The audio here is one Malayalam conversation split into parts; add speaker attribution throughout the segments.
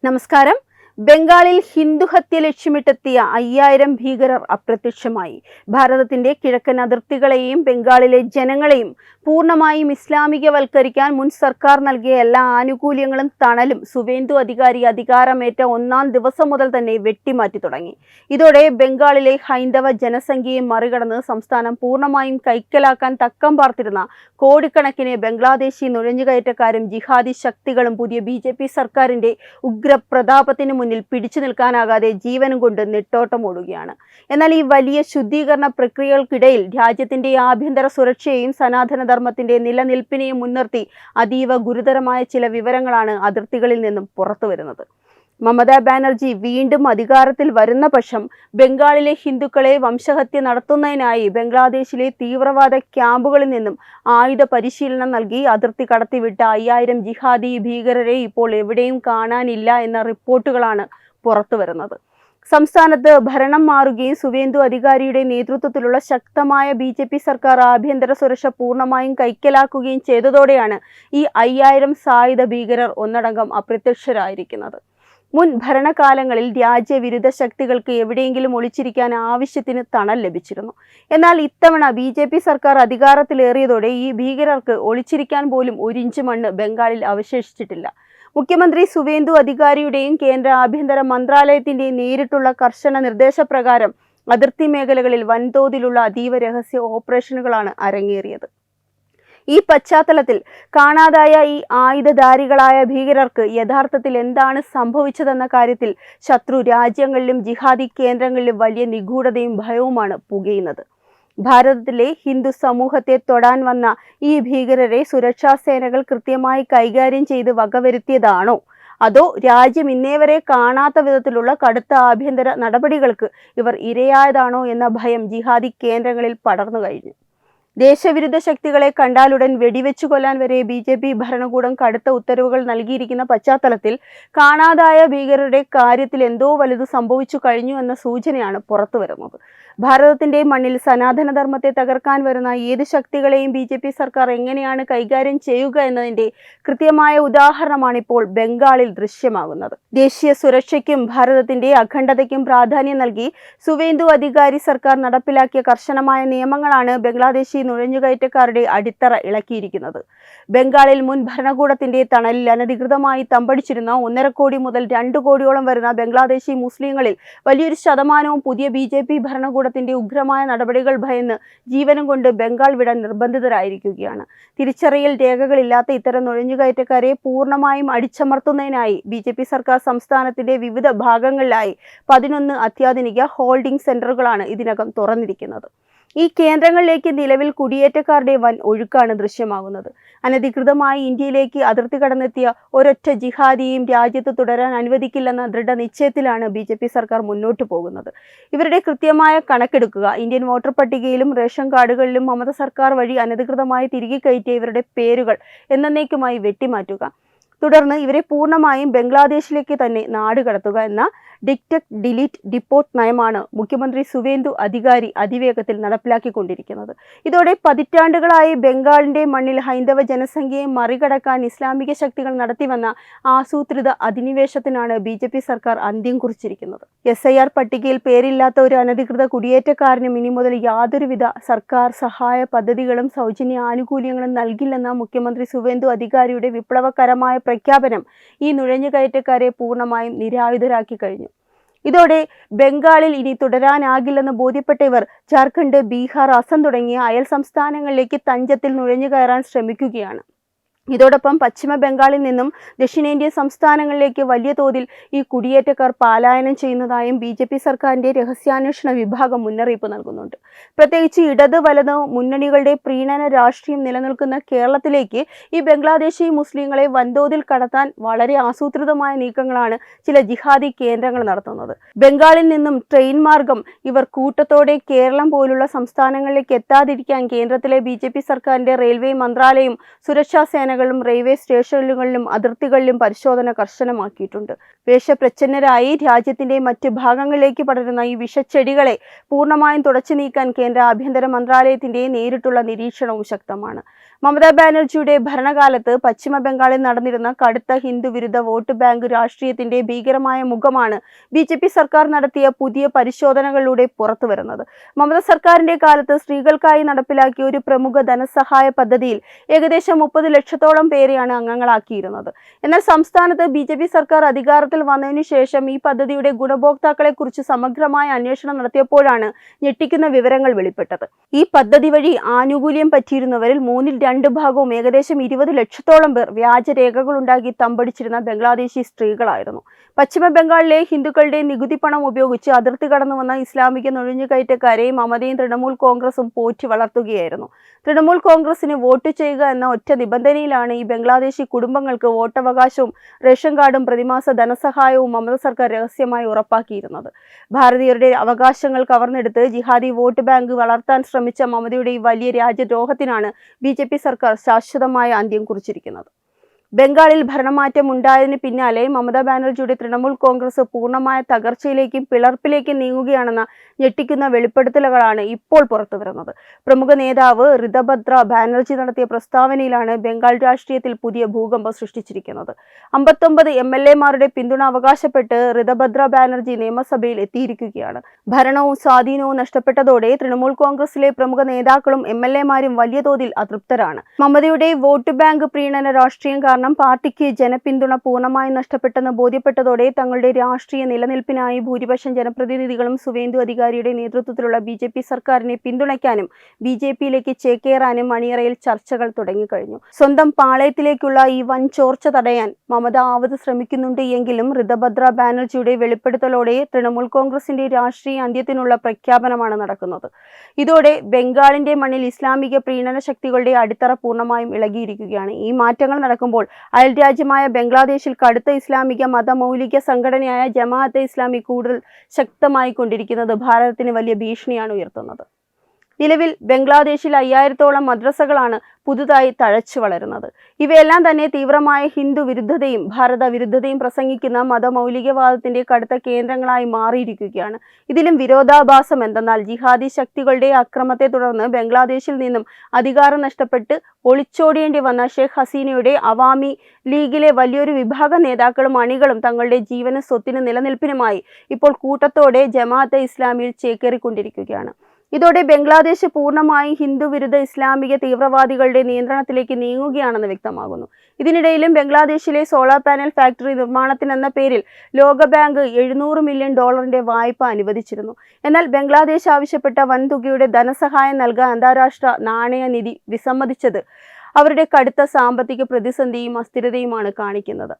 Speaker 1: നമസ്കാരം. ബംഗാളിൽ ഹിന്ദുഹത്യ ലക്ഷ്യമിട്ടെത്തിയ 5000 ഭീകരർ അപ്രത്യക്ഷമായി. ഭാരതത്തിന്റെ കിഴക്കൻ അതിർത്തികളെയും ബംഗാളിലെ ജനങ്ങളെയും പൂർണ്ണമായും ഇസ്ലാമികവൽക്കരിക്കാൻ മുൻ സർക്കാർ നൽകിയ എല്ലാ ആനുകൂല്യങ്ങളും തണലും സുവേന്ദു അധികാരി അധികാരമേറ്റ ഒന്നാം ദിവസം മുതൽ തന്നെ വെട്ടിമാറ്റി തുടങ്ങി. ഇതോടെ ബംഗാളിലെ ഹൈന്ദവ ജനസംഖ്യയെ മറികടന്ന് സംസ്ഥാനം പൂർണ്ണമായും കൈക്കലാക്കാൻ തക്കം പാർത്തിരുന്ന കോടിക്കണക്കിന് ബംഗ്ലാദേശി നുഴഞ്ഞുകയറ്റക്കാരും ജിഹാദി ശക്തികളും പുതിയ BJP സർക്കാരിന്റെ ഉഗ്രപ്രതാപത്തിന് മുന്നിൽ പിടിച്ചു നിൽക്കാനാകാതെ ജീവനും കൊണ്ട് നെട്ടോട്ടമോടുകയാണ്. എന്നാൽ ഈ വലിയ ശുദ്ധീകരണ പ്രക്രിയകൾക്കിടയിൽ രാജ്യത്തിന്റെ ആഭ്യന്തര സുരക്ഷയെയും സനാതനധർമ്മത്തിന്റെ നിലനിൽപ്പിനെയും മുൻനിർത്തി അതീവ ഗുരുതരമായ ചില വിവരങ്ങളാണ് അതിർത്തികളിൽ നിന്നും പുറത്തു വരുന്നത്. മമതാ ബാനർജി വീണ്ടും അധികാരത്തിൽ വരുന്ന പക്ഷം ബംഗാളിലെ ഹിന്ദുക്കളെ വംശഹത്യ നടത്തുന്നതിനായി ബംഗ്ലാദേശിലെ തീവ്രവാദ ക്യാമ്പുകളിൽ നിന്നും ആയുധ പരിശീലനം നൽകി അതിർത്തി കടത്തിവിട്ട 5000 ജിഹാദി ഭീകരരെ ഇപ്പോൾ എവിടെയും കാണാനില്ല എന്ന റിപ്പോർട്ടുകളാണ് പുറത്തു വരുന്നത്. സംസ്ഥാനത്ത് ഭരണം മാറുകയും സുവേന്ദു അധികാരിയുടെ നേതൃത്വത്തിലുള്ള ശക്തമായ BJP സർക്കാർ ആഭ്യന്തര സുരക്ഷ പൂർണ്ണമായും കൈക്കലാക്കുകയും ചെയ്തതോടെയാണ് ഈ 5000 സായുധ ഭീകരർ ഒന്നടങ്കം അപ്രത്യക്ഷരായിരിക്കുന്നത്. മുൻ ഭരണകാലങ്ങളിൽ രാജ്യവിരുദ്ധ ശക്തികൾക്ക് എവിടെയെങ്കിലും ഒളിച്ചിരിക്കാൻ ആവശ്യത്തിന് തണൽ ലഭിച്ചിരുന്നു. എന്നാൽ ഇത്തവണ BJP സർക്കാർ അധികാരത്തിലേറിയതോടെ ഈ ഭീകരർക്ക് ഒളിച്ചിരിക്കാൻ പോലും ഒരു ഇഞ്ച് മണ്ണ് ബംഗാളിൽ അവശേഷിച്ചിട്ടില്ല. മുഖ്യമന്ത്രി സുവേന്ദു അധികാരിയുടെയും കേന്ദ്ര ആഭ്യന്തര മന്ത്രാലയത്തിന്റെയും നേരിട്ടുള്ള കർശന നിർദ്ദേശപ്രകാരം അതിർത്തി മേഖലകളിൽ വൻതോതിലുള്ള അതീവ രഹസ്യ ഓപ്പറേഷനുകളാണ് അരങ്ങേറിയത്. ഈ പശ്ചാത്തലത്തിൽ കാണാതായ ഈ ആയുധധാരികളായ ഭീകരർക്ക് യഥാർത്ഥത്തിൽ എന്താണ് സംഭവിച്ചതെന്ന കാര്യത്തിൽ ശത്രു രാജ്യങ്ങളിലും ജിഹാദി കേന്ദ്രങ്ങളിലും വലിയ നിഗൂഢതയും ഭയവുമാണ് പുകയുന്നത്. ഭാരതത്തിലെ ഹിന്ദു സമൂഹത്തെ തൊടാൻ വന്ന ഈ ഭീകരരെ സുരക്ഷാ സേനകൾ കൃത്യമായി കൈകാര്യം ചെയ്ത് വകവരുത്തിയതാണോ, അതോ രാജ്യം ഇന്നേവരെ കാണാത്ത വിധത്തിലുള്ള കടുത്ത ആഭ്യന്തര നടപടികൾക്ക് ഇവർ ഇരയായതാണോ എന്ന ഭയം ജിഹാദി കേന്ദ്രങ്ങളിൽ പടർന്നു കഴിഞ്ഞു. ദേശവിരുദ്ധ ശക്തികളെ കണ്ടാലുടൻ വെടിവെച്ചു കൊല്ലാൻ വരെ BJP ഭരണകൂടം കടുത്ത ഉത്തരവുകൾ നൽകിയിരിക്കുന്ന പശ്ചാത്തലത്തിൽ കാണാതായ ഭീകരരുടെ കാര്യത്തിൽ എന്തോ വലുത് സംഭവിച്ചു കഴിഞ്ഞു എന്ന സൂചനയാണ് പുറത്തു വരുന്നത്. ഭാരതത്തിന്റെ മണ്ണിൽ സനാതനധർമ്മത്തെ തകർക്കാൻ വരുന്ന ഏത് ശക്തികളെയും BJP സർക്കാർ എങ്ങനെയാണ് കൈകാര്യം ചെയ്യുക എന്നതിന്റെ കൃത്യമായ ഉദാഹരണമാണ് ഇപ്പോൾ ബംഗാളിൽ ദൃശ്യമാകുന്നത്. ദേശീയ സുരക്ഷയ്ക്കും ഭാരതത്തിന്റെ അഖണ്ഡതയ്ക്കും പ്രാധാന്യം നൽകി സുവേന്ദു അധികാരി സർക്കാർ നടപ്പിലാക്കിയ കർശനമായ നിയമങ്ങളാണ് ബംഗ്ലാദേശി നുഴഞ്ഞുകയറ്റക്കാരുടെ അടിത്തറ ഇളക്കിയിരിക്കുന്നത്. ബംഗാളിൽ മുൻ ഭരണകൂടത്തിന്റെ തണലിൽ അനധികൃതമായി തമ്പടിച്ചിരുന്ന 1.5 കോടി മുതൽ 2 കോടിയോളം വരുന്ന ബംഗ്ലാദേശി മുസ്ലിങ്ങളിൽ വലിയൊരു ശതമാനവും പുതിയ BJP ഭരണകൂടത്തിന്റെ ഉഗ്രമായ നടപടികൾ ഭയന്ന് ജീവനും കൊണ്ട് ബംഗാൾ വിടാൻ നിർബന്ധിതരായിരിക്കുകയാണ്. തിരിച്ചറിയൽ രേഖകളില്ലാത്ത ഇത്തരം നുഴഞ്ഞുകയറ്റക്കാരെ പൂർണ്ണമായും അടിച്ചമർത്തുന്നതിനായി BJP സർക്കാർ സംസ്ഥാനത്തിന്റെ വിവിധ ഭാഗങ്ങളിലായി 11 അത്യാധുനിക ഹോൾഡിംഗ് സെന്ററുകളാണ് ഇതിനകം തുറന്നിരിക്കുന്നത്. ഈ കേന്ദ്രങ്ങളിലേക്ക് നിലവിൽ കുടിയേറ്റക്കാരുടെ വൻ ഒഴുക്കാണ് ദൃശ്യമാകുന്നത്. അനധികൃതമായി ഇന്ത്യയിലേക്ക് അതിർത്തി കടന്നെത്തിയ ഒരൊറ്റ ജിഹാദിയെയും രാജ്യത്ത് തുടരാൻ അനുവദിക്കില്ലെന്ന ദൃഢനിശ്ചയത്തിലാണ് BJP സർക്കാർ മുന്നോട്ട് പോകുന്നത്. ഇവരുടെ കൃത്യമായ കണക്കെടുക്കുക, ഇന്ത്യൻ വോട്ടർ പട്ടികയിലും റേഷൻ കാർഡുകളിലും മമത സർക്കാർ വഴി അനധികൃതമായി തിരികെ കയറ്റിയ ഇവരുടെ പേരുകൾ എന്നേക്കുമായി വെട്ടിമാറ്റുക, തുടർന്ന് ഇവരെ പൂർണ്ണമായും ബംഗ്ലാദേശിലേക്ക് തന്നെ നാടുകടത്തുക എന്ന ഡിറ്റക്ട് ഡിലീറ്റ് ഡിപ്പോർട്ട് നയമാണ് മുഖ്യമന്ത്രി സുവേന്ദു അധികാരി അതിവേഗത്തിൽ നടപ്പിലാക്കിക്കൊണ്ടിരിക്കുന്നത്. ഇതോടെ പതിറ്റാണ്ടുകളായി ബംഗാളിന്റെ മണ്ണിൽ ഹൈന്ദവ ജനസംഖ്യയെ മറികടക്കാൻ ഇസ്ലാമിക ശക്തികൾ നടത്തിവന്ന ആസൂത്രിത അധിനിവേശത്തിനാണ് BJP സർക്കാർ അന്ത്യം കുറിച്ചിരിക്കുന്നത്. SIR പട്ടികയിൽ പേരില്ലാത്ത ഒരു അനധികൃത കുടിയേറ്റക്കാരനും ഇനി മുതൽ യാതൊരുവിധ സർക്കാർ സഹായ പദ്ധതികളും സൗജന്യ ആനുകൂല്യങ്ങളും നൽകില്ലെന്ന മുഖ്യമന്ത്രി സുവേന്ദു അധികാരിയുടെ വിപ്ലവകരമായ പ്രഖ്യാപനം ഈ നുഴഞ്ഞുകയറ്റക്കാരെ പൂർണ്ണമായും നിരായുധരാക്കി കഴിഞ്ഞു. ഇതോടെ ബംഗാളിൽ ഇനി തുടരാനാകില്ലെന്ന് ബോധ്യപ്പെട്ട ഇവർ ജാർഖണ്ഡ്, ബീഹാർ, അസം തുടങ്ങിയ അയൽ സംസ്ഥാനങ്ങളിലേക്ക് തഞ്ചത്തിൽ നുഴഞ്ഞു കയറാൻ ശ്രമിക്കുകയാണ്. ഇതോടൊപ്പം പശ്ചിമ ബംഗാളിൽ നിന്നും ദക്ഷിണേന്ത്യൻ സംസ്ഥാനങ്ങളിലേക്ക് വലിയ തോതിൽ ഈ കുടിയേറ്റക്കാർ പലായനം ചെയ്യുന്നതായും BJP സർക്കാരിന്റെ രഹസ്യാന്വേഷണ വിഭാഗം മുന്നറിയിപ്പ് നൽകുന്നുണ്ട്. പ്രത്യേകിച്ച് ഇടത് വലത് മുന്നണികളുടെ പ്രീണന രാഷ്ട്രീയം നിലനിൽക്കുന്ന കേരളത്തിലേക്ക് ഈ ബംഗ്ലാദേശി മുസ്ലിങ്ങളെ വൻതോതിൽ കടത്താൻ വളരെ ആസൂത്രിതമായ നീക്കങ്ങളാണ് ചില ജിഹാദി കേന്ദ്രങ്ങൾ നടത്തുന്നത്. ബംഗാളിൽ നിന്നും ട്രെയിൻ മാർഗം ഇവർ കൂട്ടത്തോടെ കേരളം പോലുള്ള സംസ്ഥാനങ്ങളിലേക്ക് എത്താതിരിക്കാൻ കേന്ദ്രത്തിലെ BJP സർക്കാരിന്റെ റെയിൽവേ മന്ത്രാലയം സുരക്ഷാ സേന റെയിൽവേ സ്റ്റേഷനുകളിലും അതിർത്തികളിലും പരിശോധന കർശനമാക്കിയിട്ടുണ്ട്. വേഷപ്രച്ഛന്നരായി രാജ്യത്തിന്റെ മറ്റ് ഭാഗങ്ങളിലേക്ക് പടരുന്ന ഈ വിഷച്ചെടികളെ പൂർണ്ണമായും തുടച്ചു നീക്കാൻ കേന്ദ്ര ആഭ്യന്തര മന്ത്രാലയത്തിന്റെ നേരിട്ടുള്ള നിരീക്ഷണവും ശക്തമാണ്. മമതാ ബാനർജിയുടെ ഭരണകാലത്ത് പശ്ചിമ ബംഗാളിൽ നടന്നിരുന്ന കടുത്ത ഹിന്ദു വിരുദ്ധ വോട്ട് ബാങ്ക് രാഷ്ട്രീയത്തിന്റെ ഭീകരമായ മുഖമാണ് BJP സർക്കാർ നടത്തിയ പുതിയ പരിശോധനകളിലൂടെ പുറത്തുവരുന്നത്. മമത സർക്കാരിന്റെ കാലത്ത് സ്ത്രീകൾക്കായി നടപ്പിലാക്കിയ ഒരു പ്രമുഖ ധനസഹായ പദ്ധതിയിൽ ഏകദേശം 30 ലക്ഷത്തോളം പേരെയാണ് അംഗങ്ങളാക്കിയിരുന്നത്. എന്നാൽ സംസ്ഥാനത്ത് BJP സർക്കാർ അധികാരത്തിൽ വന്നതിനു ശേഷം ഈ പദ്ധതിയുടെ ഗുണഭോക്താക്കളെ കുറിച്ച് സമഗ്രമായ അന്വേഷണം നടത്തിയപ്പോഴാണ് ഞെട്ടിക്കുന്ന വിവരങ്ങൾ വെളിപ്പെട്ടത്. ഈ പദ്ധതി വഴി ആനുകൂല്യം പറ്റിയിരുന്നവരിൽ 2 ഭാഗവും ഏകദേശം 20 ലക്ഷത്തോളം പേർ വ്യാജരേഖകൾ ഉണ്ടാക്കി തമ്പടിച്ചിരുന്ന ബംഗ്ലാദേശി സ്ത്രീകളായിരുന്നു. പശ്ചിമ ബംഗാളിലെ ഹിന്ദുക്കളുടെ നികുതി പണം ഉപയോഗിച്ച് അതിർത്തി കടന്നു വന്ന ഇസ്ലാമിക നുഴഞ്ഞുകയറ്റക്കാരെ മമതയും തൃണമൂൽ കോൺഗ്രസും പോറ്റി വളർത്തുകയായിരുന്നു. തൃണമൂൽ കോൺഗ്രസിന് വോട്ട് ചെയ്യുക എന്ന ഒറ്റ നിബന്ധനയിലാണ് ഈ ബംഗ്ലാദേശി കുടുംബങ്ങൾക്ക് വോട്ടവകാശവും റേഷൻ കാർഡും പ്രതിമാസ ധനസഹായവും മമത സർക്കാർ രഹസ്യമായി ഉറപ്പാക്കിയിരുന്നത്. ഭാരതീയരുടെ അവകാശങ്ങൾ കവർന്നെടുത്ത് ജിഹാദി വോട്ട് ബാങ്ക് വളർത്താൻ ശ്രമിച്ച മമതയുടെ ഈ വലിയ രാജ്യദ്രോഹത്തിനാണ് BJP സർക്കാർ ശാശ്വതമായ അന്ത്യം കുറിച്ചിരിക്കുന്നത്. ബംഗാളിൽ ഭരണമാറ്റം ഉണ്ടായതിന് പിന്നാലെ മമതാ ബാനർജിയുടെ തൃണമൂൽ കോൺഗ്രസ് പൂർണ്ണമായ തകർച്ചയിലേക്കും പിളർപ്പിലേക്കും നീങ്ങുകയാണെന്ന ഞെട്ടിക്കുന്ന വെളിപ്പെടുത്തലുകളാണ് ഇപ്പോൾ പുറത്തുവരുന്നത്. പ്രമുഖ നേതാവ് ഋതഭദ്ര ബാനർജി നടത്തിയ പ്രസ്താവനയിലാണ് ബംഗാൾ രാഷ്ട്രീയത്തിൽ പുതിയ ഭൂകമ്പം സൃഷ്ടിച്ചിരിക്കുന്നത്. 59 MLA-മാരുടെ പിന്തുണ അവകാശപ്പെട്ട് ഋതഭദ്ര ബാനർജി നിയമസഭയിൽ എത്തിയിരിക്കുകയാണ്. ഭരണവും സ്വാധീനവും നഷ്ടപ്പെട്ടതോടെ തൃണമൂൽ കോൺഗ്രസിലെ പ്രമുഖ നേതാക്കളും MLA-മാരും വലിയ തോതിൽ അതൃപ്തരാണ്. മമതയുടെ വോട്ട് ബാങ്ക് പ്രീണന രാഷ്ട്രീയം കാരണം പാർട്ടിക്ക് ജനപിന്തുണ പൂർണ്ണമായി നഷ്ടപ്പെട്ടെന്ന് ബോധ്യപ്പെട്ടതോടെ തങ്ങളുടെ രാഷ്ട്രീയ നിലനിൽപ്പിനായി ഭൂരിപക്ഷം ജനപ്രതിനിധികളും സുവേന്ദു അധികാരിയുടെ നേതൃത്വത്തിലുള്ള BJP സർക്കാരിനെ പിന്തുണയ്ക്കാനും BJP-യിലേക്ക് ചേക്കേറാനും അണിയറയിൽ ചർച്ചകൾ തുടങ്ങിക്കഴിഞ്ഞു. സ്വന്തം പാളയത്തിലേക്കുള്ള ഈ വൻ ചോർച്ച തടയാൻ മമത ആവത് ശ്രമിക്കുന്നുണ്ട് എങ്കിലും ഋതഭദ്ര ബാനർജിയുടെ വെളിപ്പെടുത്തലോടെ തൃണമൂൽ കോൺഗ്രസിന്റെ രാഷ്ട്രീയ അന്ത്യത്തിനുള്ള പ്രഖ്യാപനമാണ് നടക്കുന്നത്. ഇതോടെ ബംഗാളിന്റെ മണ്ണിൽ ഇസ്ലാമിക പ്രീണന ശക്തികളുടെ അടിത്തറ പൂർണ്ണമായും ഇളകിയിരിക്കുകയാണ്. ഈ മാറ്റങ്ങൾ നടക്കുമ്പോൾ അയൽരാജ്യമായ ബംഗ്ലാദേശിൽ കടുത്ത ഇസ്ലാമിക മതമൗലിക സംഘടനയായ ജമാഅത്തെ ഇസ്ലാമി കൂടുതൽ ശക്തമായി കൊണ്ടിരിക്കുന്നത് ഭാരതത്തിന് വലിയ ഭീഷണിയാണ് ഉയർത്തുന്നത്. നിലവിൽ ബംഗ്ലാദേശിൽ 5000-ഓളം മദ്രസകളാണ് പുതുതായി തഴച്ചു വളരുന്നത്. ഇവയെല്ലാം തന്നെ തീവ്രമായ ഹിന്ദു വിരുദ്ധതയും ഭാരത വിരുദ്ധതയും പ്രസംഗിക്കുന്ന മതമൗലികവാദത്തിന്റെ കടുത്ത കേന്ദ്രങ്ങളായി മാറിയിരിക്കുകയാണ്. ഇതിലും വിരോധാഭാസം എന്തെന്നാൽ ജിഹാദി ശക്തികളുടെ അക്രമത്തെ തുടർന്ന് ബംഗ്ലാദേശിൽ നിന്നും അധികാരം നഷ്ടപ്പെട്ട് ഒളിച്ചോടേണ്ടി വന്ന ഷെയ്ഖ് ഹസീനയുടെ അവാമി ലീഗിലെ വലിയൊരു വിഭാഗം നേതാക്കളും അണികളും തങ്ങളുടെ ജീവനും സ്വത്തിനും നിലനിൽപ്പിനുമായി ഇപ്പോൾ കൂട്ടത്തോടെ ജമാഅത്തെ ഇസ്ലാമിയിൽ ചേക്കേറിക്കൊണ്ടിരിക്കുകയാണ്. ഇതോടെ ബംഗ്ലാദേശ് പൂർണ്ണമായി ഹിന്ദു വിരുദ്ധ ഇസ്ലാമിക തീവ്രവാദികളുടെ നിയന്ത്രണത്തിലേക്ക് നീങ്ങുകയാണെന്ന് വ്യക്തമാകുന്നു. ഇതിനിടയിലും ബംഗ്ലാദേശിലെ സോളാർ പാനൽ ഫാക്ടറി നിർമ്മാണത്തിനെന്ന പേരിൽ ലോകബാങ്ക് $700 മില്യൺ വായ്പ അനുവദിച്ചിരുന്നു. എന്നാൽ ബംഗ്ലാദേശ് ആവശ്യപ്പെട്ട വൻതുകയുടെ ധനസഹായം നൽകാൻ അന്താരാഷ്ട്ര നാണയനിധി വിസമ്മതിച്ചത് അവരുടെ കടുത്ത സാമ്പത്തിക പ്രതിസന്ധിയും അസ്ഥിരതയുമാണ് കാണിക്കുന്നത്.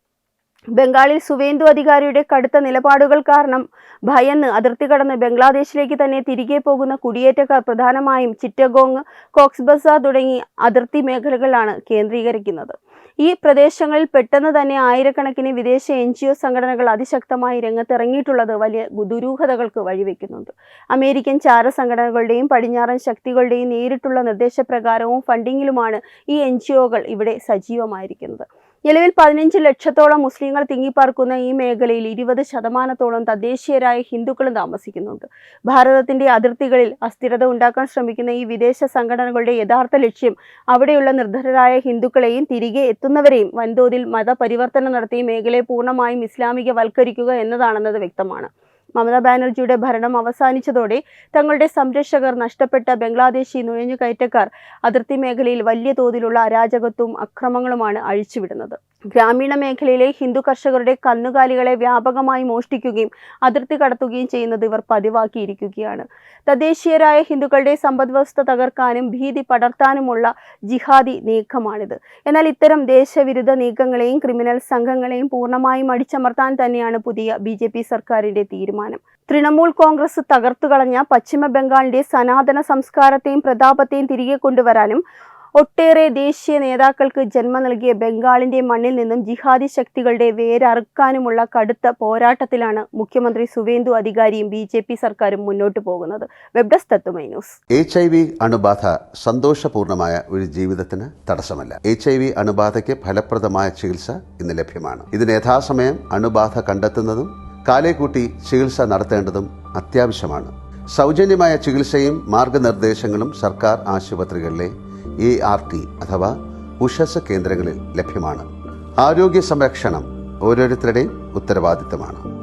Speaker 1: ബംഗാളിൽ സുവേന്ദു അധികാരിയുടെ കടുത്ത നിലപാടുകൾ കാരണം ഭയന്ന് അതിർത്തി കടന്ന് ബംഗ്ലാദേശിലേക്ക് തന്നെ തിരികെ പോകുന്ന കുടിയേറ്റക്കാർ പ്രധാനമായും ചിറ്റഗോങ്, കോക്സ് ബസാർ തുടങ്ങി അതിർത്തി മേഖലകളിലാണ് കേന്ദ്രീകരിക്കുന്നത്. ഈ പ്രദേശങ്ങളിൽ പെട്ടെന്ന് തന്നെ ആയിരക്കണക്കിന് വിദേശ NGO സംഘടനകൾ അതിശക്തമായി രംഗത്തിറങ്ങിയിട്ടുള്ളത് വലിയ ദുരൂഹതകൾക്ക് വഴിവെക്കുന്നുണ്ട്. അമേരിക്കൻ ചാര സംഘടനകളുടെയും പടിഞ്ഞാറൻ ശക്തികളുടെയും നേരിട്ടുള്ള നിർദ്ദേശപ്രകാരവും ഫണ്ടിങ്ങിലുമാണ് ഈ NGO-കൾ ഇവിടെ സജീവമായിരിക്കുന്നത്. നിലവിൽ 15 ലക്ഷത്തോളം മുസ്ലിങ്ങൾ തിങ്ങിപ്പാർക്കുന്ന ഈ മേഖലയിൽ 20% തദ്ദേശീയരായ ഹിന്ദുക്കളും താമസിക്കുന്നുണ്ട്. ഭാരതത്തിന്റെ അതിർത്തികളിൽ അസ്ഥിരത ഉണ്ടാക്കാൻ ശ്രമിക്കുന്ന ഈ വിദേശ സംഘടനകളുടെ യഥാർത്ഥ ലക്ഷ്യം അവിടെയുള്ള നിർധനരായ ഹിന്ദുക്കളെയും തിരികെ എത്തുന്നവരെയും വൻതോതിൽ മതപരിവർത്തനം നടത്തി മേഖലയെ പൂർണ്ണമായും ഇസ്ലാമികവൽക്കരിക്കുക എന്നതാണെന്നത് വ്യക്തമാണ്. മമതാ ബാനർജിയുടെ ഭരണം അവസാനിച്ചതോടെ തങ്ങളുടെ സംരക്ഷകർ നഷ്ടപ്പെട്ട ബംഗ്ലാദേശി നുഴഞ്ഞുകയറ്റക്കാർ അതിർത്തി മേഖലയിൽ വലിയ തോതിലുള്ള അരാജകത്വവും അക്രമങ്ങളുമാണ് അഴിച്ചുവിടുന്നത്. ഗ്രാമീണ മേഖലയിലെ ഹിന്ദു കർഷകരുടെ കന്നുകാലികളെ വ്യാപകമായി മോഷ്ടിക്കുകയും അതിർത്തി കടത്തുകയും ചെയ്യുന്നത് ഇവർ പതിവാക്കിയിരിക്കുകയാണ്. തദ്ദേശീയരായ ഹിന്ദുക്കളുടെ സമ്പദ്വ്യവസ്ഥ തകർക്കാനും ഭീതി പടർത്താനുമുള്ള ജിഹാദി നീക്കമാണിത്. എന്നാൽ ഇത്തരം ദേശവിരുദ്ധ നീക്കങ്ങളെയും ക്രിമിനൽ സംഘങ്ങളെയും പൂർണ്ണമായും അടിച്ചമർത്താൻ തന്നെയാണ് പുതിയ BJP സർക്കാരിന്റെ തീരുമാനം. തൃണമൂൽ കോൺഗ്രസ് തകർത്തുകളഞ്ഞ പശ്ചിമ ബംഗാളിന്റെ സനാതന സംസ്കാരത്തെയും പ്രതാപത്തെയും തിരികെ കൊണ്ടുവരാനും ഒട്ടേറെ ദേശീയ നേതാക്കൾക്ക് ജന്മം നൽകിയ ബംഗാളിന്റെ മണ്ണിൽ നിന്നും ജിഹാദി ശക്തികളുടെ വേരറുക്കാനുമുള്ള കടുത്ത പോരാട്ടത്തിലാണ് മുഖ്യമന്ത്രി സുവേന്ദു അധികാരിയും BJP സർക്കാരും മുന്നോട്ട് പോകുന്നത്. വെബ് ഡെസ്ക് തത്തുമൈ ന്യൂസ്.
Speaker 2: HIV അണുബാധ സന്തോഷപൂർണമായ ഒരു ജീവിതത്തിന് തടസ്സമല്ല. HIV അണുബാധയ്ക്ക് ഫലപ്രദമായ ചികിത്സ ഇന്ന് ലഭ്യമാണ്. ഇതിന് യഥാസമയം അണുബാധ കണ്ടെത്തുന്നതും കാലേക്കൂട്ടി ചികിത്സ നടത്തേണ്ടതും അത്യാവശ്യമാണ്. സൗജന്യമായ ചികിത്സയും മാർഗനിർദ്ദേശങ്ങളും സർക്കാർ ആശുപത്രികളിലെ ART അഥവാ ഉഷസ് കേന്ദ്രങ്ങളിൽ ലഭ്യമാണ്. ആരോഗ്യ സംരക്ഷണം ഓരോരുത്തരുടെയും ഉത്തരവാദിത്തമാണ്.